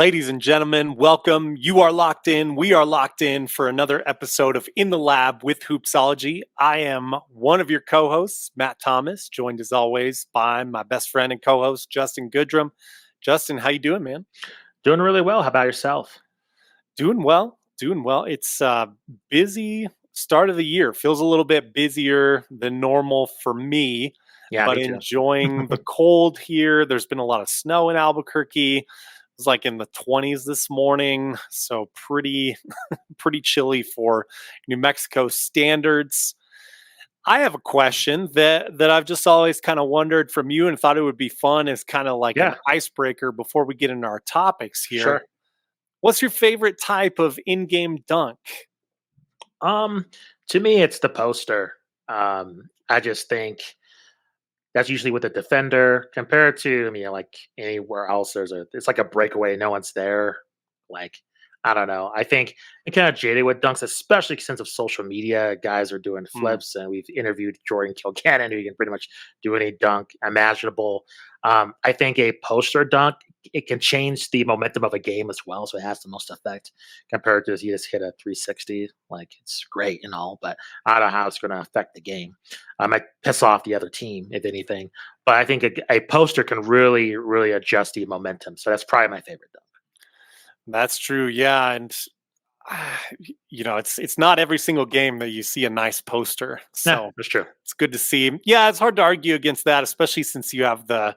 Ladies and gentlemen, welcome. You are locked in. We are locked in for another episode of In the Lab with Hoopsology. I am one of your co-hosts, Matt Thomas, joined as always by my best friend and co-host, Justin Goodrum. Justin, how you doing, man? Doing really well. How about yourself? Doing well. Doing well. It's busy start of the year. Feels a little bit busier than normal for me, Yeah, but me too. enjoying the cold here. There's been a lot of snow in Albuquerque. It was like in the 20s this morning, so pretty chilly for New Mexico standards. I have a question that I've just always kind of wondered from you and thought it would be fun as kind of like an Yeah, icebreaker before we get into our topics here. sure. What's your favorite type of in-game dunk? Um, to me, it's the poster. I just think that's usually with a defender compared to like anywhere else. It's like a breakaway. No one's there. Like I don't know. I think I'm kind of jaded with dunks, especially since of social media. Guys are doing Mm, flips, and we've interviewed Jordan Kilgannon, who can pretty much do any dunk imaginable. I think a poster dunk it can change the momentum of a game as well, so it has the most effect compared to if you just hit a 360. Like it's great and all, but I don't know how it's going to affect the game. I might piss off the other team if anything, but I think a poster can really, really adjust the momentum. So that's probably my favorite dunk. that's true. Yeah, and it's not every single game that you see a nice poster. Yeah, So that's true. it's good to see. Yeah, it's hard to argue against that, especially since you have the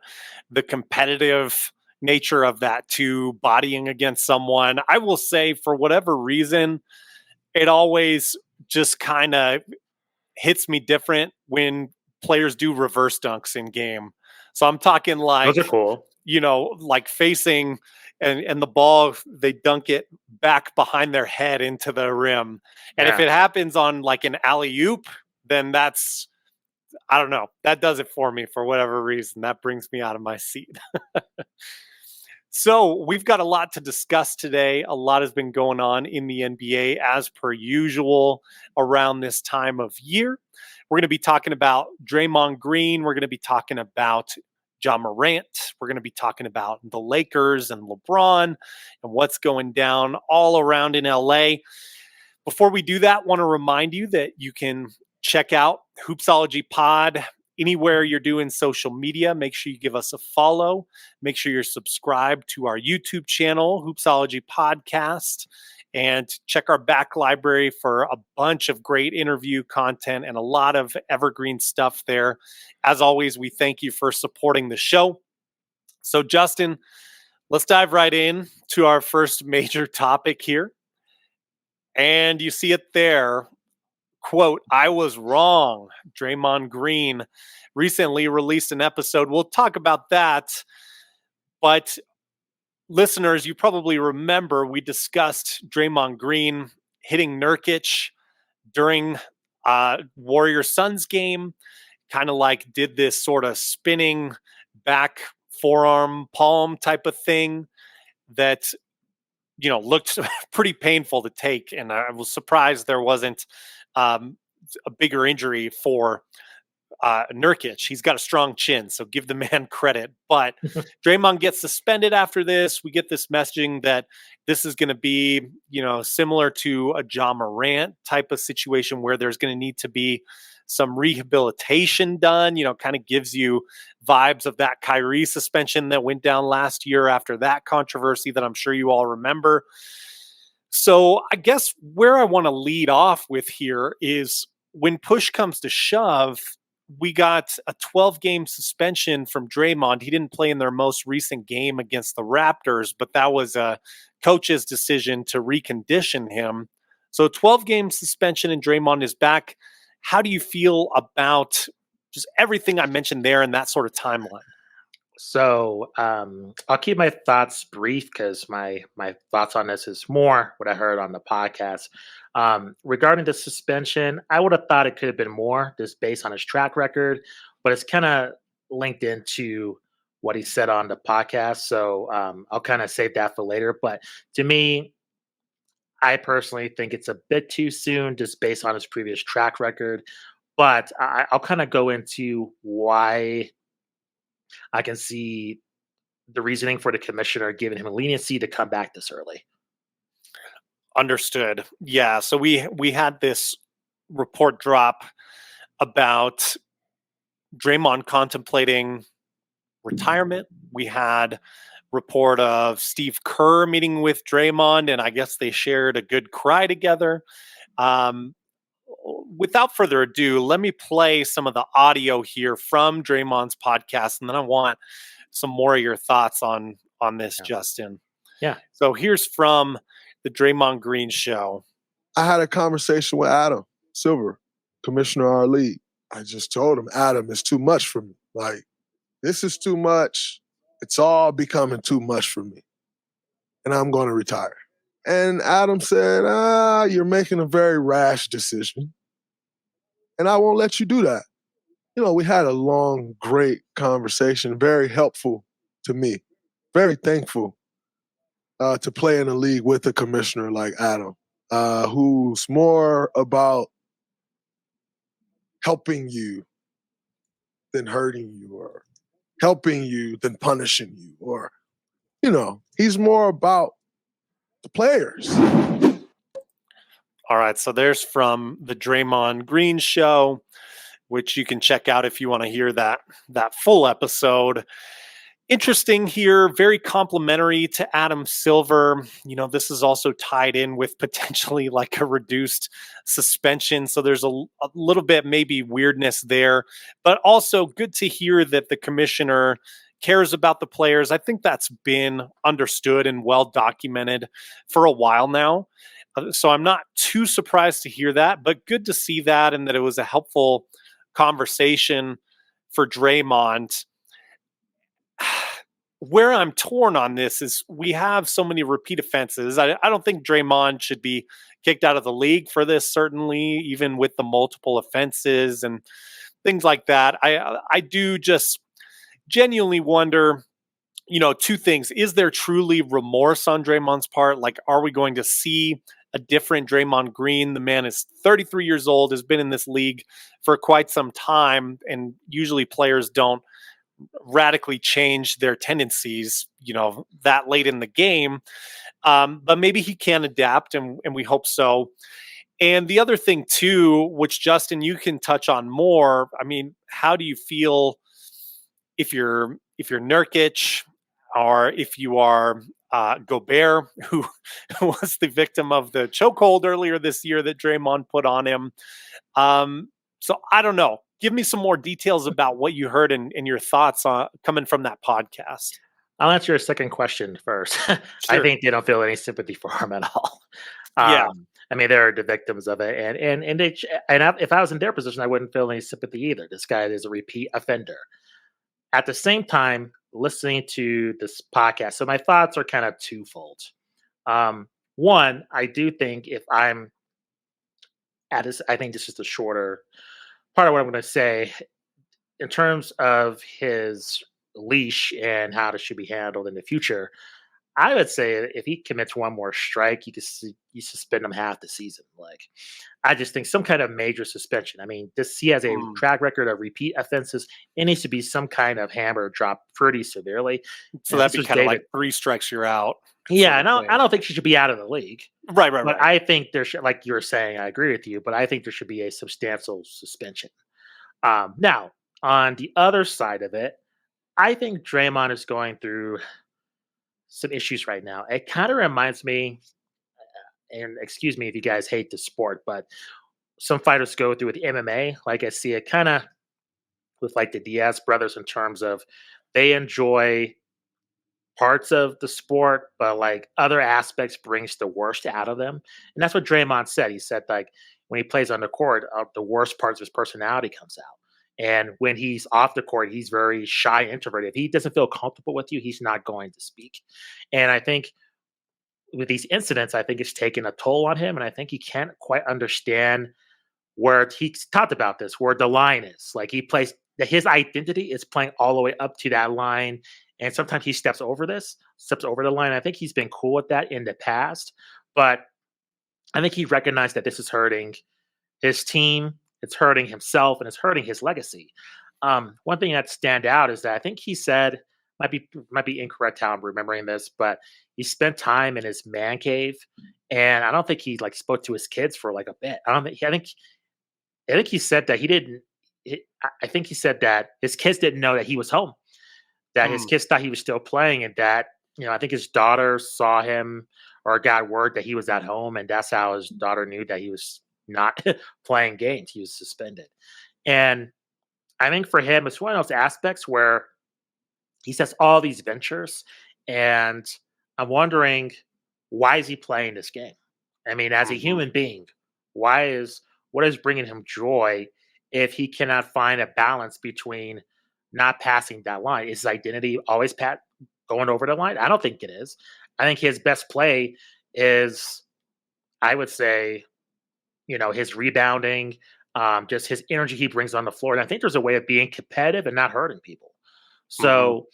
competitive nature of that too, bodying against someone. I will say, for whatever reason, it always just kind of hits me different when players do reverse dunks in game. So I'm talking Those are like, cool. like facing and the ball, they dunk it back behind their head into the rim. And if Yeah. it happens on like an alley oop, then that's, I don't know, that does it for me for whatever reason. That brings me out of my seat. So, we've got a lot to discuss today. A lot has been going on in the NBA as per usual around this time of year. We're going to be talking about Draymond Green. We're going to be talking about John Morant. We're going to be talking about the Lakers and LeBron and what's going down all around in LA. Before we do that, want to remind you that you can check out Hoopsology Pod anywhere you're doing social media. Make sure you give us a follow. Make sure you're subscribed to our YouTube channel, Hoopsology Podcast, and check our back library for a bunch of great interview content and a lot of evergreen stuff there. As always, we thank you for supporting the show. So, Justin, let's dive right in to our first major topic here. And you see it there. Quote, I was wrong. Draymond Green recently released an episode. We'll talk about that. But listeners, you probably remember we discussed Draymond Green hitting Nurkic during Warrior Suns game, kind of like did this sort of spinning back forearm palm type of thing that looked pretty painful to take, and I was surprised there wasn't um, a bigger injury for Nurkic. He's got a strong chin, so give the man credit. But Draymond gets suspended after this. We get this messaging that this is going to be, similar to a John Morant type of situation where there's going to need to be some rehabilitation done. Kind of gives you vibes of that Kyrie suspension that went down last year after that controversy that I'm sure you all remember. So I guess where I want to lead off with here is when push comes to shove, we got a 12-game suspension from Draymond. He didn't play in their most recent game against the Raptors, but that was a coach's decision to recondition him. So 12-game suspension and Draymond is back. How do you feel about just everything I mentioned there and that sort of timeline? So I'll keep my thoughts brief because my thoughts on this is more what I heard on the podcast. Regarding the suspension, I would have thought it could have been more just based on his track record, but it's kind of linked into what he said on the podcast. So I'll kind of save that for later. But to me, I personally think it's a bit too soon just based on his previous track record. But I'll kind of go into why I can see the reasoning for the commissioner giving him a leniency to come back this early. Understood. Yeah. So we had this report drop about Draymond contemplating retirement. We had report of Steve Kerr meeting with Draymond, and I guess they shared a good cry together. Um, Without further ado, let me play some of the audio here from Draymond's podcast, and then I want some more of your thoughts on this, Yeah. Justin. Yeah. So here's from the Draymond Green show. I had a conversation with Adam Silver, commissioner of our league. I just told him, Adam, it's too much for me. Like, this is too much. It's all becoming too much for me. And I'm going to retire. And Adam said, you're making a very rash decision. And I won't let you do that. You know, we had a long, great conversation, very helpful to me. Very thankful to play in a league with a commissioner like Adam, who's more about helping you than hurting you, or helping you than punishing you, or, you know, he's more about the players. All right, so there's from the Draymond Green show, which you can check out if you want to hear that full episode. Interesting here, very complimentary to Adam Silver. You know, this is also tied in with potentially like a reduced suspension. So there's a little bit maybe weirdness there, but also good to hear that the commissioner cares about the players. I think that's been understood and well documented for a while now. So I'm not too surprised to hear that, but good to see that and that it was a helpful conversation for Draymond. Where I'm torn on this is we have so many repeat offenses. I don't think Draymond should be kicked out of the league for this, certainly, even with the multiple offenses and things like that. I do just genuinely wonder, you know, two things. Is there truly remorse on Draymond's part? Like, are we going to see a different Draymond Green? The man is 33 years old, has been in this league for quite some time, and usually players don't radically change their tendencies, you know, that late in the game. But maybe he can adapt, and we hope so. And the other thing too, which Justin, you can touch on more. I mean, how do you feel if you're Nurkic, or if you are Gobert, who was the victim of the chokehold earlier this year that Draymond put on him? So I don't know. Give me some more details about what you heard and your thoughts coming from that podcast. I'll answer your second question first. I Sure. think they don't feel any sympathy for him at all. Yeah. I mean, they're the victims of it, if I was in their position, I wouldn't feel any sympathy either. This guy is a repeat offender. At the same time, listening to this podcast, so my thoughts are kind of twofold. One, I do think if I'm at this, I think this is the shorter part of what I'm going to say in terms of his leash and how this should be handled in the future. I would say if he commits one more strike, you suspend him half the season. Like, I just think some kind of major suspension. I mean, he has a track record of repeat offenses. It needs to be some kind of hammer drop pretty severely. So that'd be kind of like 3 strikes, you're out. Yeah, I don't think she should be out of the league. Right. But I think there should, like you were saying, I agree with you, but I think there should be a substantial suspension. Now, on the other side of it, I think Draymond is going through some issues right now. It kind of reminds me, and excuse me if you guys hate the sport, but some fighters go through with MMA. Like, I see it kind of with like the Diaz brothers in terms of they enjoy parts of the sport, but like other aspects brings the worst out of them. And that's what Draymond said. He said like when he plays on the court, the worst parts of his personality comes out. And when he's off the court, he's very shy, introverted. If he doesn't feel comfortable with you, he's not going to speak. And I think with these incidents, I think it's taken a toll on him. And I think he can't quite understand where he's talked about this, where the line is. Like, he plays, his identity is playing all the way up to that line. And sometimes he steps over the line. I think he's been cool with that in the past. But I think he recognized that this is hurting his team, it's hurting himself, and it's hurting his legacy. One thing that stand out is that I think he said might be incorrect how I'm remembering this, but he spent time in his man cave, and I don't think he like spoke to his kids for like a bit. I don't think. I think he said that he didn't. I think he said that his kids didn't know that he was home. That his Hmm. kids thought he was still playing, and that I think his daughter saw him or got word that he was at home, and that's how his daughter knew that he was not playing games. He was suspended, and I think for him, it's one of those aspects where he says all these ventures, and I'm wondering why is he playing this game? I mean, as a Mhm. human being, why is what is bringing him joy if he cannot find a balance between not passing that line? Is his identity always going over the line? I don't think it is. I think his best play is, I would say, his rebounding, just his energy he brings on the floor. And I think there's a way of being competitive and not hurting people. Mhm. So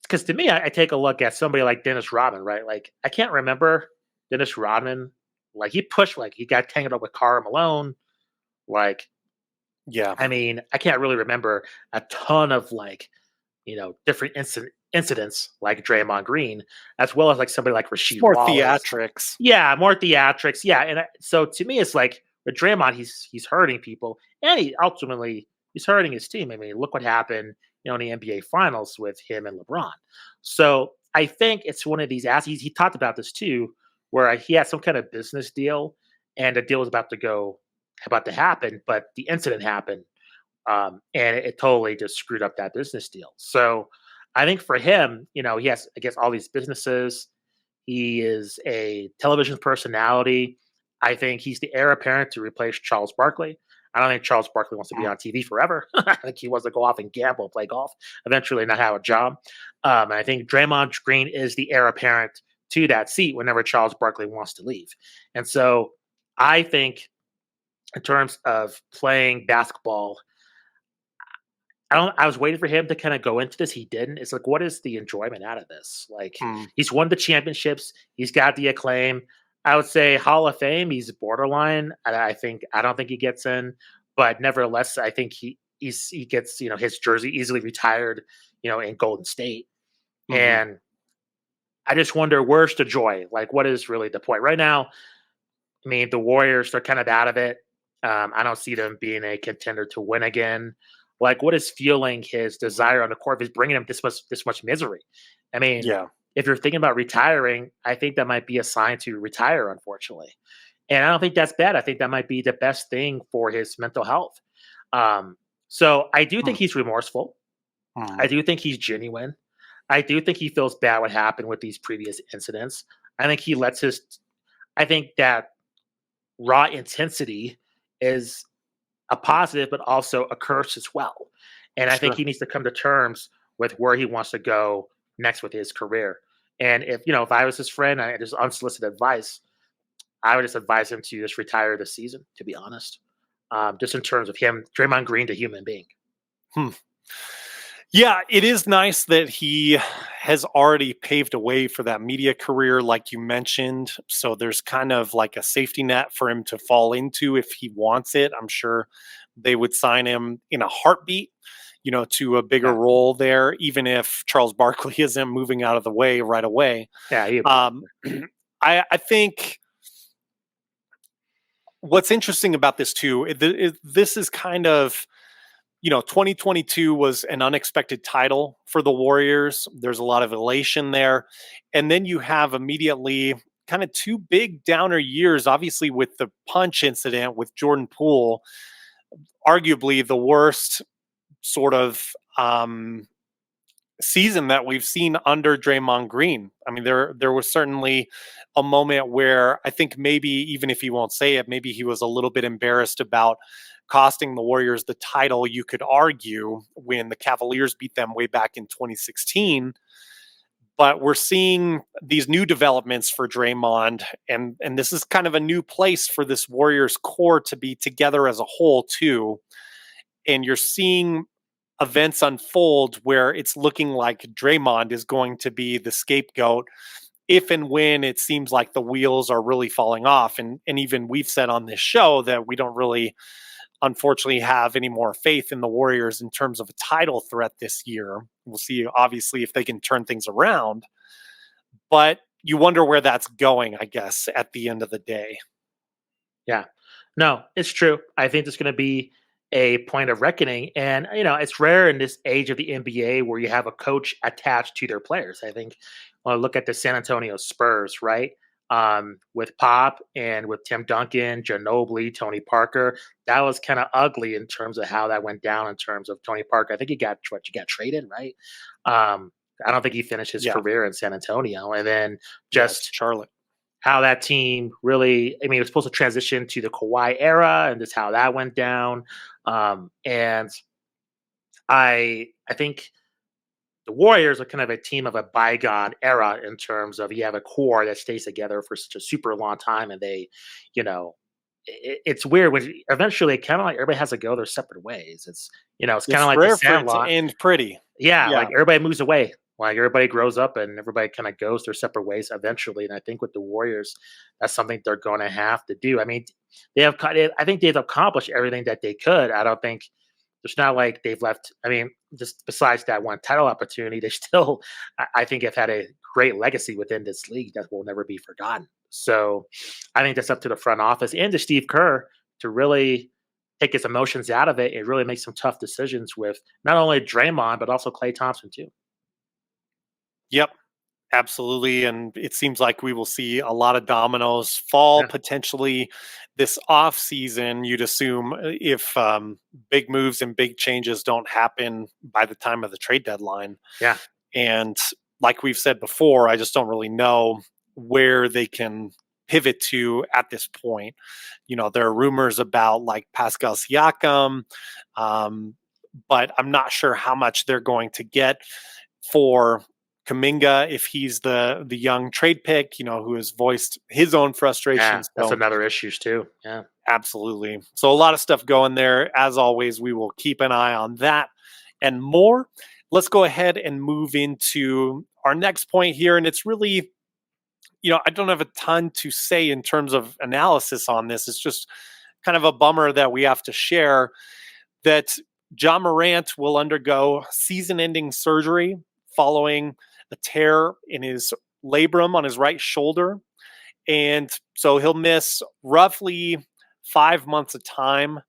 because to me, I take a look at somebody like Dennis Rodman, right? Like I can't remember Dennis Rodman. Like he pushed, like he got tangled up with Karl Malone. Like Yeah. I mean, I can't really remember a ton of like different incidents like Draymond Green, as well as like somebody like It's Rasheed more Wallace. theatrics. Yeah, more theatrics. Yeah, and so to me, it's like with Draymond, he's hurting people, and he's hurting his team. I mean, look what happened, in the NBA Finals with him and LeBron. So I think it's one of these assets. He talked about this too, where he had some kind of business deal, and the deal was about to happen, but the incident happened, and it totally just screwed up that business deal. So I think for him, he has, I guess, all these businesses. He is a television personality. I think he's the heir apparent to replace Charles Barkley. I don't think Charles Barkley wants to be Mm. on TV forever. I think he wants to go off and gamble, play golf, eventually not have a job. And I think Draymond Green is the heir apparent to that seat whenever Charles Barkley wants to leave. And so I think in terms of playing basketball, I was waiting for him to kind of go into this. He didn't. It's like, what is the enjoyment out of this? Like, Mm. he's won the championships. He's got the acclaim. I would say Hall of Fame. He's borderline. I don't think he gets in, but nevertheless, I think he gets his jersey easily retired. In Golden State, Mhm. and I just wonder where's the joy. Like, what is really the point right now? I mean, the Warriors, they're kind of out of it. I don't see them being a contender to win again. Like, what is fueling his desire on the court is bringing him this much misery? I mean, Yeah. if you're thinking about retiring, I think that might be a sign to retire, unfortunately. And I don't think that's bad. I think that might be the best thing for his mental health. So I do think Mm. he's remorseful. I Mhm. do think he's genuine. I do think he feels bad what happened with these previous incidents. I think he lets his. I think that raw intensity is a positive, but also a curse as well. And I think Sure. he needs to come to terms with where he wants to go next with his career. And if I was his friend, I just unsolicited advice, I would just advise him to just retire this season, to be honest. Just in terms of him, Draymond Green, the human being. Hmm. Yeah, it is nice that he has already paved a way for that media career, like you mentioned. So there's kind of like a safety net for him to fall into if he wants it. I'm sure they would sign him in a heartbeat, to a bigger Yeah, role there, even if Charles Barkley isn't moving out of the way right away. yeah, he would be. Um, I think what's interesting about this too, this is kind of 2022 was an unexpected title for the Warriors. There's a lot of elation there. And then you have immediately kind of two big downer years, obviously, with the punch incident with Jordan Poole, arguably the worst sort of season that we've seen under Draymond Green. I mean, there was certainly a moment where I think maybe even if he won't say it, maybe he was a little bit embarrassed about costing the Warriors the title. You could argue when the Cavaliers beat them way back in 2016. But we're seeing these new developments for Draymond, and this is kind of a new place for this Warriors core to be together as a whole too. And you're seeing events unfold where it's looking like Draymond is going to be the scapegoat if and when it seems like the wheels are really falling off. And even we've said on this show that we don't really unfortunately have any more faith in the Warriors in terms of a title threat this year. We'll see, obviously, if they can turn things around. But you wonder where that's going, I guess, at the end of the day. Yeah. No, it's true. I think there's going to be a point of reckoning. And, it's rare in this age of the NBA where you have a coach attached to their players. I think when I look at the San Antonio Spurs, right? With Pop and with Tim Duncan, Ginobili, Tony Parker, that was kind of ugly in terms of how that went down in terms of Tony Parker. I think he got traded, right? I don't think he finished his career in San Antonio. And then just Charlotte. How that team really, it was supposed to transition to the Kawhi era, and just how that went down. And I think the Warriors are kind of a team of a bygone era in terms of you have a core that stays together for such a super long time, and they, it's weird when eventually kind of like everybody has to go their separate ways. It's it's kind of like rare the Sandlot. for it to end pretty. Yeah, like everybody moves away. Like everybody grows up and everybody kind of goes their separate ways eventually. And I think with the Warriors, that's something they're going to have to do. I mean, I think they've accomplished everything that they could. I don't think there's not like they've left. I mean, just besides that one title opportunity, they still, I think, have had a great legacy within this league that will never be forgotten. So I think that's up to the front office and to Steve Kerr to really take his emotions out of it and really make some tough decisions with not only Draymond, but also Klay Thompson too. Yep, absolutely. And it seems like we will see a lot of dominoes fall potentially this off season. You'd assume if big moves and big changes don't happen by the time of the trade deadline. Yeah. And like we've said before, I just don't really know where they can pivot to at this point. There are rumors about like Pascal Siakam, but I'm not sure how much they're going to get for Kuminga if he's the young trade pick, who has voiced his own frustrations. Yeah, that's another issue too. Yeah, absolutely. So a lot of stuff going there. As always, we will keep an eye on that and more. Let's go ahead and move into our next point here. And it's really, I don't have a ton to say in terms of analysis on this. It's just kind of a bummer that we have to share that Ja Morant will undergo season-ending surgery following a tear in his labrum on his right shoulder. And so he'll miss roughly 5 months of time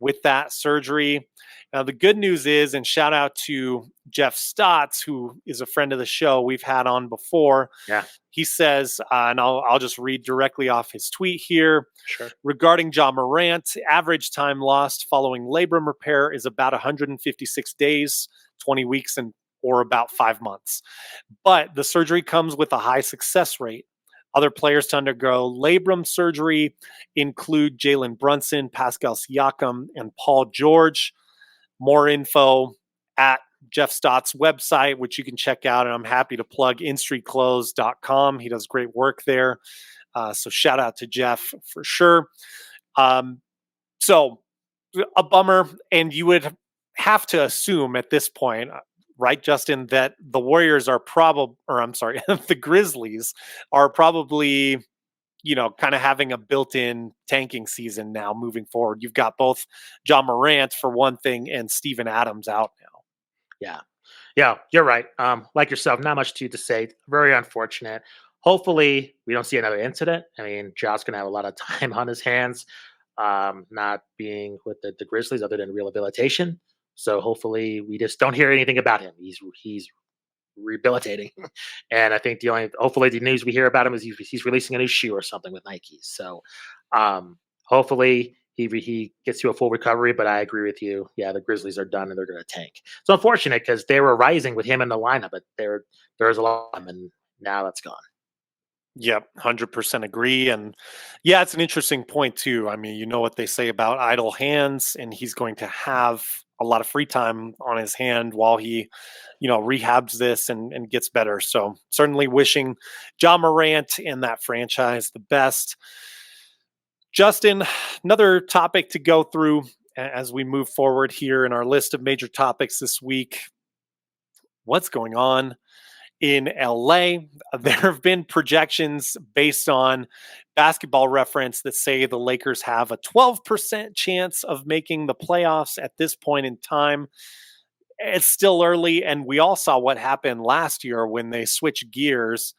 with that surgery. Now, the good news is, and shout out to Jeff Stotts, who is a friend of the show we've had on before. Yeah. He says, and I'll just read directly off his tweet here. Sure. Regarding Ja Morant, average time lost following labrum repair is about 156 days, 20 weeks, or about 5 months. But the surgery comes with a high success rate. Other players to undergo labrum surgery include Jalen Brunson, Pascal Siakam, and Paul George. More info at Jeff Stott's website, which you can check out. And I'm happy to plug InStreetClothes.com. He does great work there. So shout out to Jeff for sure. So a bummer. And you would have to assume at this point, right, Justin, that the Warriors are the Grizzlies are probably, kind of having a built-in tanking season now moving forward. You've got both Ja Morant for one thing and Steven Adams out now. Yeah, you're right. Like yourself, not much to say. Very unfortunate. Hopefully we don't see another incident. I mean, Ja's going to have a lot of time on his hands, not being with the Grizzlies other than rehabilitation. So hopefully we just don't hear anything about him. He's rehabilitating. And I think hopefully the news we hear about him is he's releasing a new shoe or something with Nike. So hopefully he gets to a full recovery, but I agree with you. Yeah, the Grizzlies are done and they're going to tank. It's unfortunate because they were rising with him in the lineup, but there's a lot of them and now that's gone. Yep, 100% agree. And yeah, it's an interesting point too. I mean, you know what they say about idle hands, and he's going to have a lot of free time on his hand while he, rehabs this and gets better. So certainly wishing Ja Morant and that franchise the best. Justin, another topic to go through as we move forward here in our list of major topics this week. What's going on in LA. There have been projections based on Basketball Reference that say the Lakers have a 12% chance of making the playoffs at this point in time. It's still early, and we all saw what happened last year when they switched gears,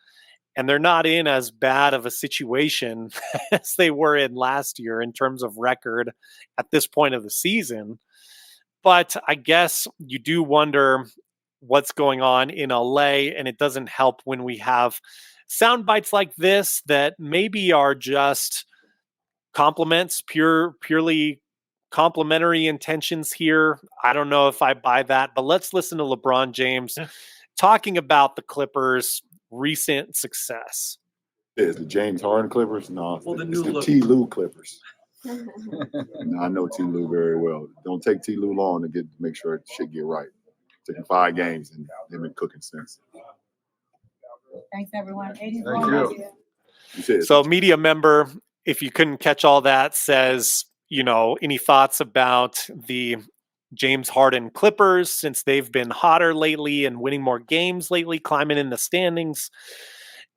and they're not in as bad of a situation as they were in last year in terms of record at this point of the season. But I guess you do wonder what's going on in LA, and it doesn't help when we have sound bites like this that maybe are just compliments, purely complimentary intentions here. I don't know if I buy that, but let's listen to LeBron James talking about the Clippers' recent success. Is the James Harden Clippers? No, it's the T. Lue Clippers. And I know T. Lue very well. Don't take T. Lue long to make sure shit get right. Took him 5 games and they've been cooking since. Thanks, everyone. Thank you. So, media member, if you couldn't catch all that, says, any thoughts about the James Harden Clippers since they've been hotter lately and winning more games lately, climbing in the standings.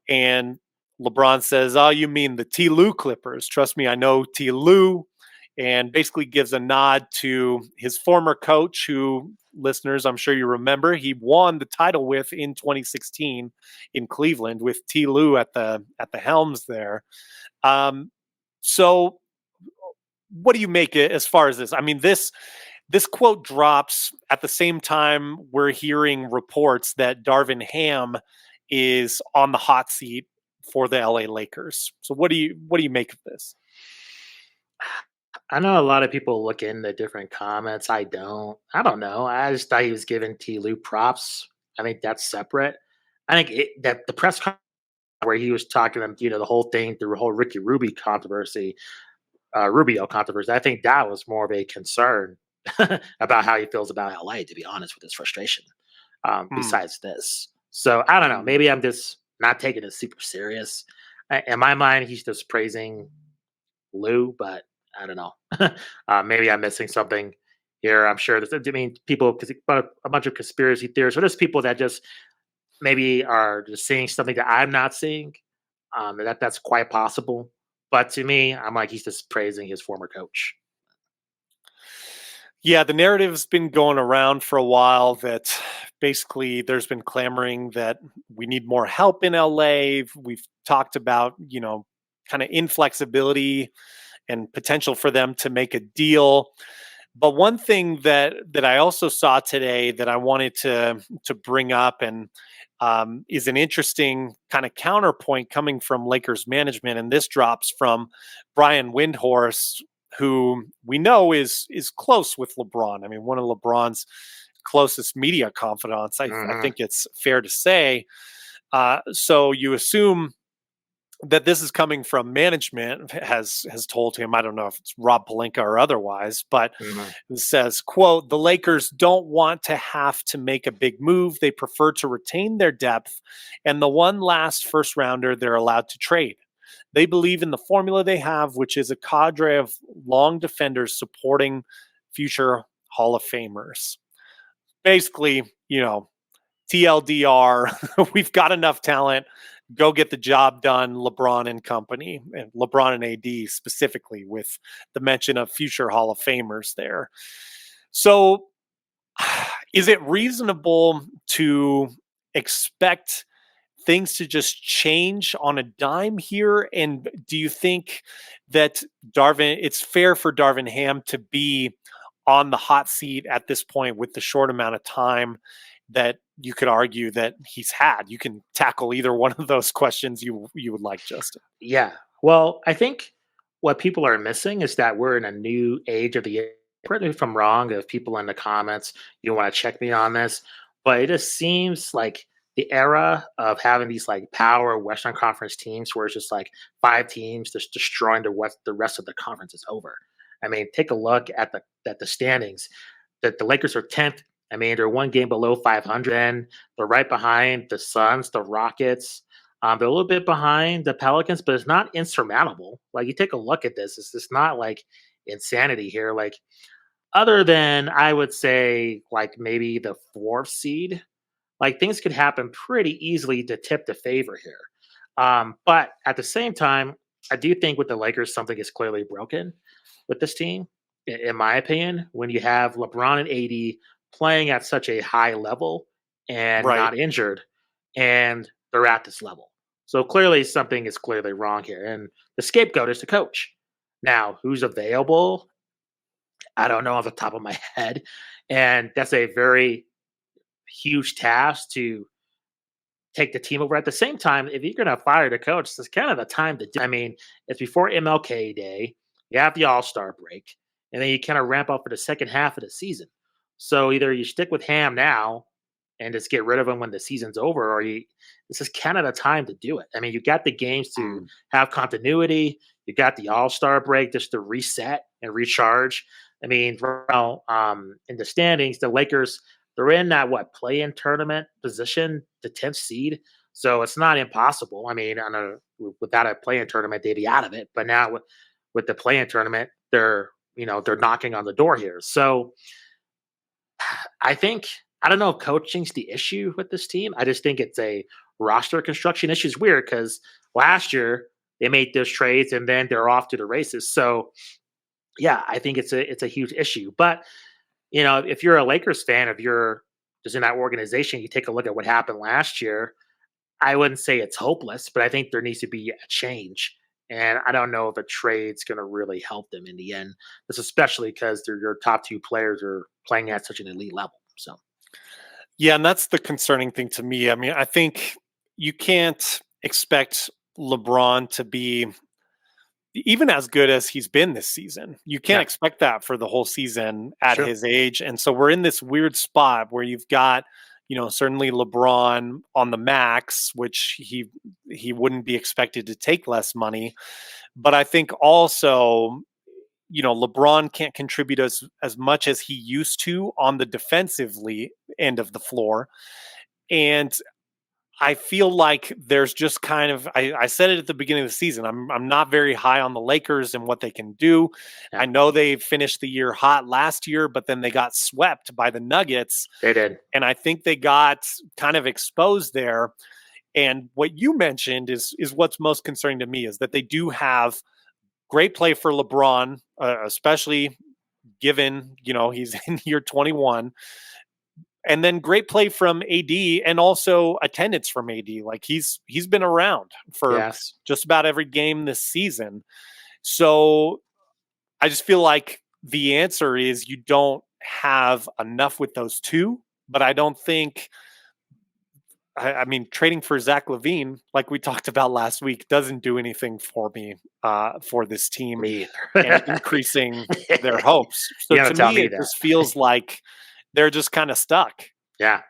And LeBron says, "Oh, you mean the T. Lue Clippers? Trust me, I know T. Lue." And basically gives a nod to his former coach, who, listeners, I'm sure you remember, he won the title with in 2016 in Cleveland with T. Lue at the helms there. So, what do you make it as far as this? I mean, this quote drops at the same time we're hearing reports that Darvin Ham is on the hot seat for the LA Lakers. So what do you make of this? I know a lot of people look into different comments. I don't know. I just thought he was giving T. Lue props. I think that's separate. I think that the press conference where he was talking to them, the whole thing, the whole Ricky Rubio controversy, I think that was more of a concern about how he feels about LA, to be honest, with his frustration, besides this. So I don't know. Maybe I'm just not taking it super serious. In my mind, he's just praising Lou, but I don't know. Maybe I'm missing something here. I'm sure people, because a bunch of conspiracy theorists, or there's people that just maybe are just seeing something that I'm not seeing. That's quite possible. But to me, I'm like, he's just praising his former coach. Yeah, the narrative's been going around for a while that basically there's been clamoring that we need more help in LA. We've talked about, kind of inflexibility and potential for them to make a deal. But one thing that I also saw today that I wanted to bring up and is an interesting kind of counterpoint coming from Lakers management, and this drops from Brian Windhorst, who we know is close with LeBron. I mean, one of LeBron's closest media confidants, I think it's fair to say. So you assume that this is coming from management has told him, I don't know if it's Rob Pelinka or otherwise, but it says, quote, "The Lakers don't want to have to make a big move. They prefer to retain their depth and the one last first rounder they're allowed to trade. They believe in the formula they have, which is a cadre of long defenders supporting future Hall of Famers." Basically, TLDR, we've got enough talent. Go get the job done, LeBron and company, and LeBron and AD specifically, with the mention of future Hall of Famers there. So is it reasonable to expect things to just change on a dime here? And do you think that it's fair for Darvin Ham to be on the hot seat at this point with the short amount of time that you could argue that he's had? You can tackle either one of those questions you would like, Justin. Yeah. Well, I think what people are missing is that we're in a new age of the. Correct me if I'm wrong. If people in the comments, you want to check me on this, but it just seems like the era of having these like power Western Conference teams, where it's just like 5 teams just destroying the rest of the conference, is over. I mean, take a look at the standings. That the Lakers are 10th. I mean, they're 1 game below 500. And they're right behind the Suns, the Rockets. They're a little bit behind the Pelicans, but it's not insurmountable. Like, you take a look at this, it's just not like insanity here. Like, other than, I would say, like maybe the 4th seed, like things could happen pretty easily to tip the favor here. But at the same time, I do think with the Lakers, something is clearly broken with this team, in my opinion, when you have LeBron and AD playing at such a high level and Right. not injured, and they're at this level. So clearly something is clearly wrong here. And the scapegoat is the coach. Now, who's available? I don't know off the top of my head. And that's a very huge task to take the team over. At the same time, if you're going to fire the coach, it's kind of the time to do. I mean, it's before MLK Day. You have the All Star break, and then you kind of ramp up for the second half of the season. So either you stick with Ham now and just get rid of him when the season's over, or this is kind of the time to do it. I mean, you got the games to have continuity. You got the All Star break just to reset and recharge. I mean, right now, in the standings, the Lakers, they're in that play-in tournament position, the 10th seed. So it's not impossible. I mean, without a play-in tournament, they'd be out of it. But now with the play-in tournament, they're knocking on the door here. So I don't know if coaching's the issue with this team. I just think it's a roster construction issue. It's weird because last year they made those trades and then they're off to the races. So yeah, I think it's a huge issue. But if you're a Lakers fan, if you're just in that organization, you take a look at what happened last year. I wouldn't say it's hopeless, but I think there needs to be a change. And I don't know if a trade's going to really help them in the end. This especially because your top two players are playing at such an elite level. So, yeah, and that's the concerning thing to me. I mean, I think you can't expect LeBron to be even as good as he's been this season. You can't expect that for the whole season at his age. And so we're in this weird spot where you've got, certainly LeBron on the max, which he wouldn't be expected to take less money. But I think also, LeBron can't contribute as much as he used to on the defensively end of the floor. And I feel like there's just kind of I said it at the beginning of the season. I'm not very high on the Lakers and what they can do. Yeah. I know they finished the year hot last year, but then they got swept by the Nuggets. They did. And I think they got kind of exposed there. And what you mentioned is what's most concerning to me is that they do have great play for LeBron, especially given, he's in year 21. And then great play from AD and also attendance from AD. Like he's been around for just about every game this season. So I just feel like the answer is you don't have enough with those two. But I don't think, I mean, trading for Zach LaVine, like we talked about last week, doesn't do anything for me, for this team and increasing their hopes. So to me, it just feels like they're just kind of stuck. Yeah.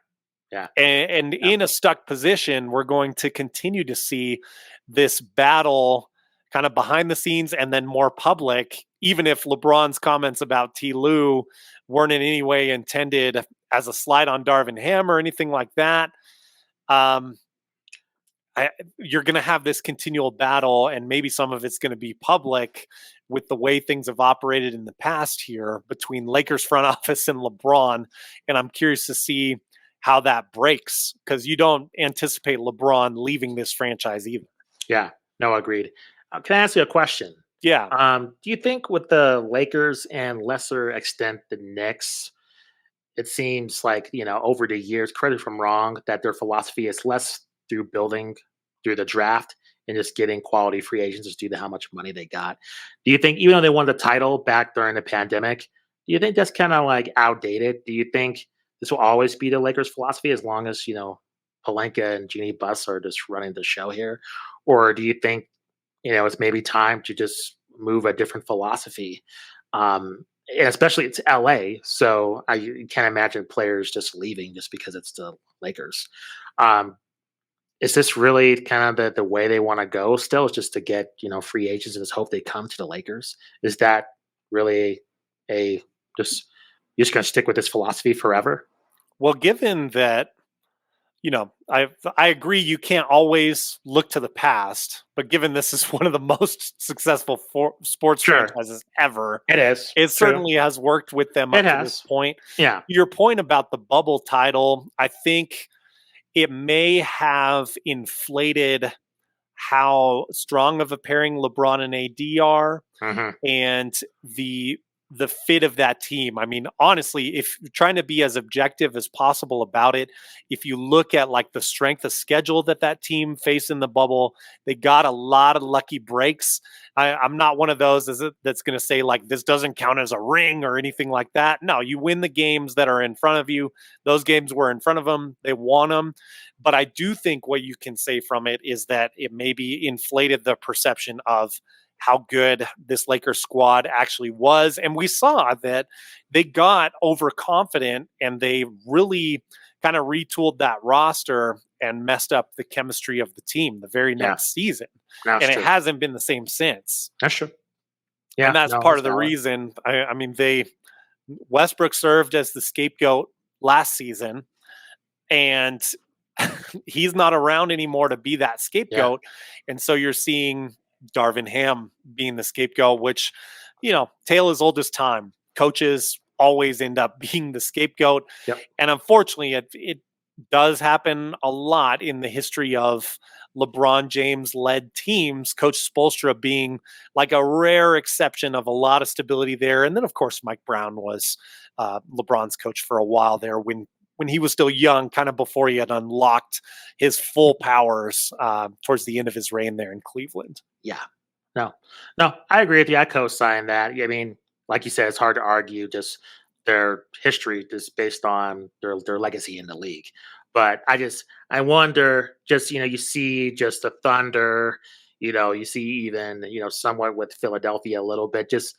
And in a stuck position, we're going to continue to see this battle kind of behind the scenes and then more public, even if LeBron's comments about T. Lue weren't in any way intended as a slide on Darvin Ham or anything like that. You're going to have this continual battle, and maybe some of it's going to be public with the way things have operated in the past here between Lakers front office and LeBron. And I'm curious to see how that breaks because you don't anticipate LeBron leaving this franchise either. Yeah, no, agreed. Can I ask you a question? Yeah. Do you think with the Lakers and lesser extent the Knicks, it seems like, over the years, correct me if I'm wrong, that their philosophy is less through building through the draft and just getting quality free agents just due to how much money they got. Do you think, even though they won the title back during the pandemic, do you think that's kind of like outdated? Do you think this will always be the Lakers' philosophy as long as, Pelinka and Jeannie Buss are just running the show here? Or do you think, it's maybe time to just move a different philosophy? And especially it's LA, so I can't imagine players just leaving just because it's the Lakers. Is this really kind of the way they want to go still? Is just to get, free agents and just hope they come to the Lakers? Is that really you're just going to stick with this philosophy forever? Well, given that, I agree you can't always look to the past, but given this is one of the most successful sports franchises ever, it certainly has worked with them up to this point. Yeah. Your point about the bubble title, I think it may have inflated how strong of a pairing LeBron and AD are, and the fit of that team. I mean, honestly, if you're trying to be as objective as possible about it, if you look at like the strength of schedule that team faced in the bubble, they got a lot of lucky breaks. I'm not one of those that's going to say like this doesn't count as a ring or anything like that. No, you win the games that are in front of you. Those games were in front of them. They won them. But I do think what you can say from it is that it maybe inflated the perception of how good this Lakers squad actually was. And we saw that they got overconfident and they really kind of retooled that roster and messed up the chemistry of the team the very next season. That's and true. It hasn't been the same since. That's true. Yeah, and that's part of the reason. I mean, Westbrook served as the scapegoat last season, and he's not around anymore to be that scapegoat. And so you're seeing Darvin Ham being the scapegoat, which, tale as old as time. Coaches always end up being the scapegoat. And unfortunately, it does happen a lot in the history of LeBron James-led teams, Coach Spoelstra being like a rare exception of a lot of stability there. And then, of course, Mike Brown was LeBron's coach for a while there when he was still young, kind of before he had unlocked his full powers towards the end of his reign there in Cleveland. Yeah. No, I agree with you. I co-sign that. I mean, like you said, it's hard to argue just their history just based on their legacy in the league. But I wonder, just, you see just the Thunder, you see even, somewhat with Philadelphia a little bit, just,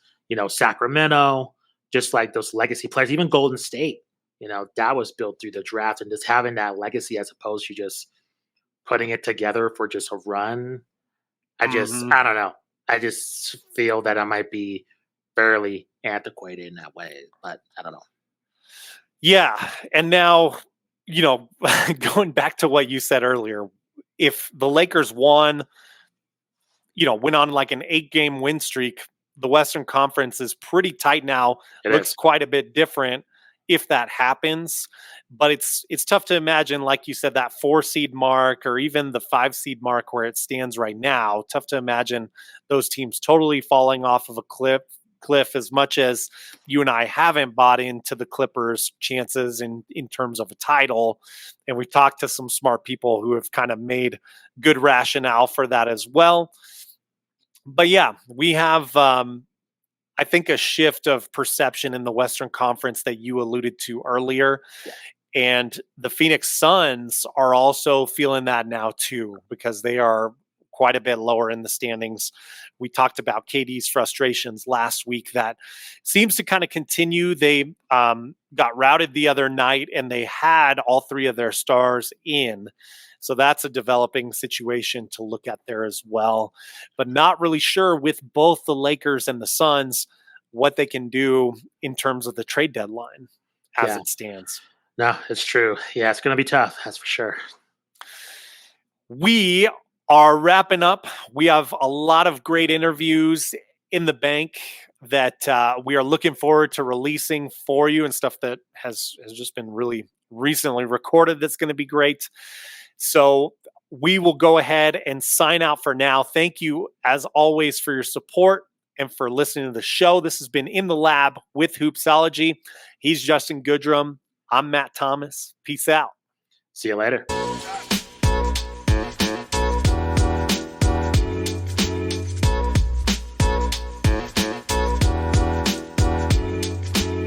Sacramento, just like those legacy players, even Golden State, that was built through the draft, and just having that legacy as opposed to just putting it together for just a run. I don't know. I just feel that I might be fairly antiquated in that way, but I don't know. Yeah. And now, going back to what you said earlier, if the Lakers went on like an 8-game win streak, the Western Conference is pretty tight now. Looks quite a bit different if that happens. But it's tough to imagine, like you said, that 4-seed mark or even the 5-seed mark where it stands right now. Tough to imagine those teams totally falling off of a cliff, as much as you and I haven't bought into the Clippers' chances in terms of a title. And we've talked to some smart people who have kind of made good rationale for that as well. But yeah, we have, I think, a shift of perception in the Western Conference that you alluded to earlier. And the Phoenix Suns are also feeling that now too, because they are quite a bit lower in the standings. We talked about KD's frustrations last week. That seems to kind of continue. They got routed the other night, and they had all 3 of their stars in. So that's a developing situation to look at there as well. But not really sure with both the Lakers and the Suns what they can do in terms of the trade deadline as it stands. No, it's true. Yeah, it's going to be tough. That's for sure. We are wrapping up. We have a lot of great interviews in the bank that we are looking forward to releasing for you, and stuff that has just been really recently recorded that's going to be great. So we will go ahead and sign out for now. Thank you, as always, for your support and for listening to the show. This has been In the Lab with Hoopsology. He's Justin Goodrum. I'm Matt Thomas. Peace out. See you later.